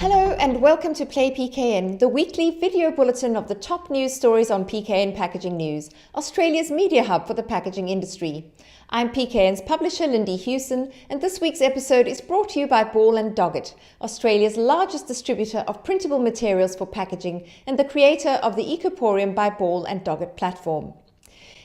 Hello and welcome to Play PKN, the weekly video bulletin of the top news stories on PKN Packaging News, Australia's media hub for the packaging industry. I'm PKN's publisher Lindy Hewson, and this week's episode is brought to you by Ball & Doggett, Australia's largest distributor of printable materials for packaging and the creator of the Ecoporium by Ball & Doggett platform.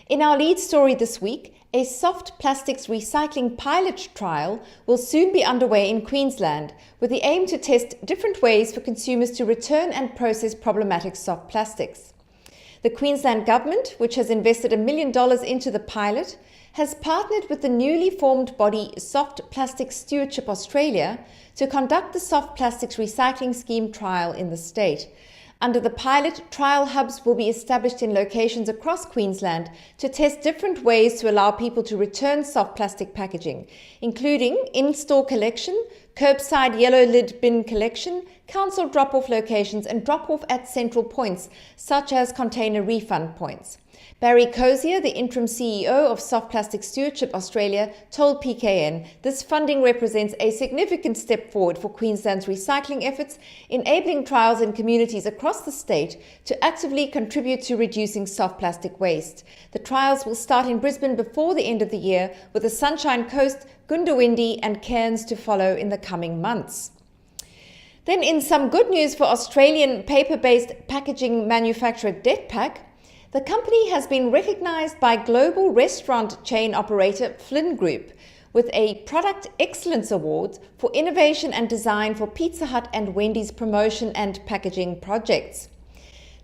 In our lead story this week, a soft plastics recycling pilot trial will soon be underway in Queensland, with the aim to test different ways for consumers to return and process problematic soft plastics. The Queensland government, which has invested $1 million into the pilot, has partnered with the newly formed body Soft Plastics Stewardship Australia to conduct the soft plastics recycling scheme trial in the state. Under the pilot, trial hubs will be established in locations across Queensland to test different ways to allow people to return soft plastic packaging, including in-store collection, curbside yellow lid bin collection, council drop-off locations and drop-off at central points, such as container refund points. Barry Cozier, the interim CEO of Soft Plastic Stewardship Australia, told PKN this funding represents a significant step forward for Queensland's recycling efforts, enabling trials in communities across the state to actively contribute to reducing soft plastic waste. The trials will start in Brisbane before the end of the year, with the Sunshine Coast, Goondiwindi and Cairns to follow in the coming months. Then in some good news for Australian paper-based packaging manufacturer Detpak, the company has been recognised by global restaurant chain operator Flynn Group with a Product Excellence Award for innovation and design for Pizza Hut and Wendy's promotion and packaging projects.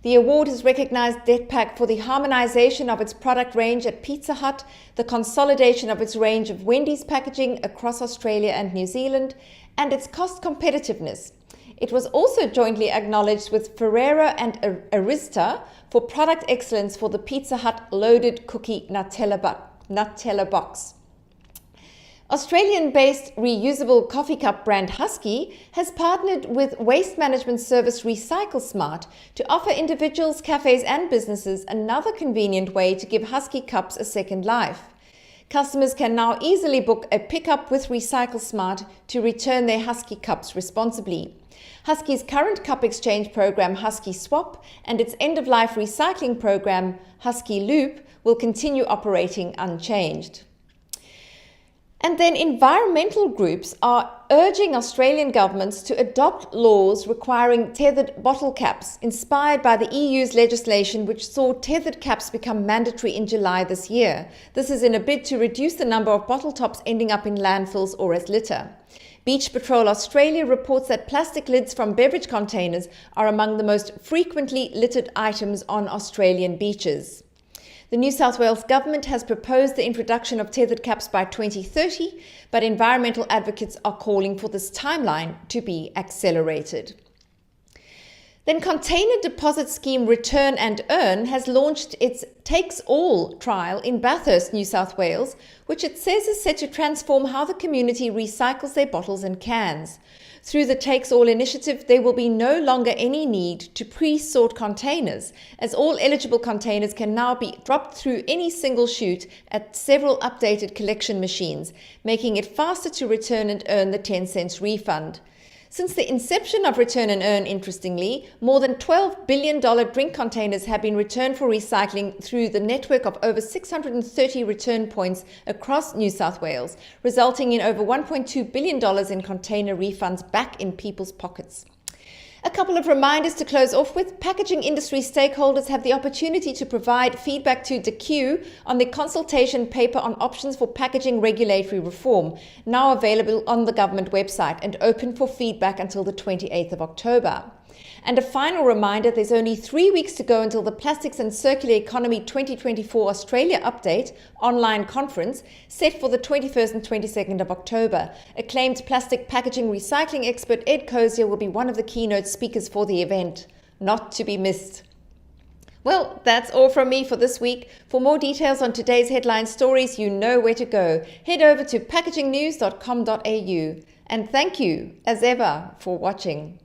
The award has recognised Detpak for the harmonisation of its product range at Pizza Hut, the consolidation of its range of Wendy's packaging across Australia and New Zealand, and its cost competitiveness. It was also jointly acknowledged with Ferrero and Arista for product excellence for the Pizza Hut loaded cookie Nutella box. Australian-based reusable coffee cup brand Huskee has partnered with waste management service RecycleSmart to offer individuals, cafes and businesses another convenient way to give Huskee cups a second life. Customers can now easily book a pickup with RecycleSmart to return their Huskee cups responsibly. Huskee's current cup exchange program, Huskee Swap, and its end-of-life recycling program, Huskee Loop, will continue operating unchanged. And then environmental groups are urging Australian governments to adopt laws requiring tethered bottle caps, inspired by the EU's legislation which saw tethered caps become mandatory in July this year. This is in a bid to reduce the number of bottle tops ending up in landfills or as litter. Beach Patrol Australia reports that plastic lids from beverage containers are among the most frequently littered items on Australian beaches. The New South Wales government has proposed the introduction of tethered caps by 2030, but environmental advocates are calling for this timeline to be accelerated. Then Container Deposit Scheme Return and Earn has launched its Takes All trial in Bathurst, New South Wales, which it says is set to transform how the community recycles their bottles and cans. Through the Takes All initiative, there will be no longer any need to pre-sort containers, as all eligible containers can now be dropped through any single chute at several updated collection machines, making it faster to return and earn the 10 cents refund. Since the inception of Return and Earn, interestingly, more than $12 billion drink containers have been returned for recycling through the network of over 630 return points across New South Wales, resulting in over $1.2 billion in container refunds back in people's pockets. A couple of reminders to close off with. Packaging industry stakeholders have the opportunity to provide feedback to DQ on the consultation paper on options for packaging regulatory reform, now available on the government website and open for feedback until the 28th of October. And a final reminder, there's only 3 weeks to go until the Plastics and Circular Economy 2024 Australia Update online conference set for the 21st and 22nd of October. Acclaimed plastic packaging recycling expert Ed Cozier will be one of the keynote speakers for the event. Not to be missed. Well, that's all from me for this week. For more details on today's headline stories, you know where to go. Head over to packagingnews.com.au. And thank you, as ever, for watching.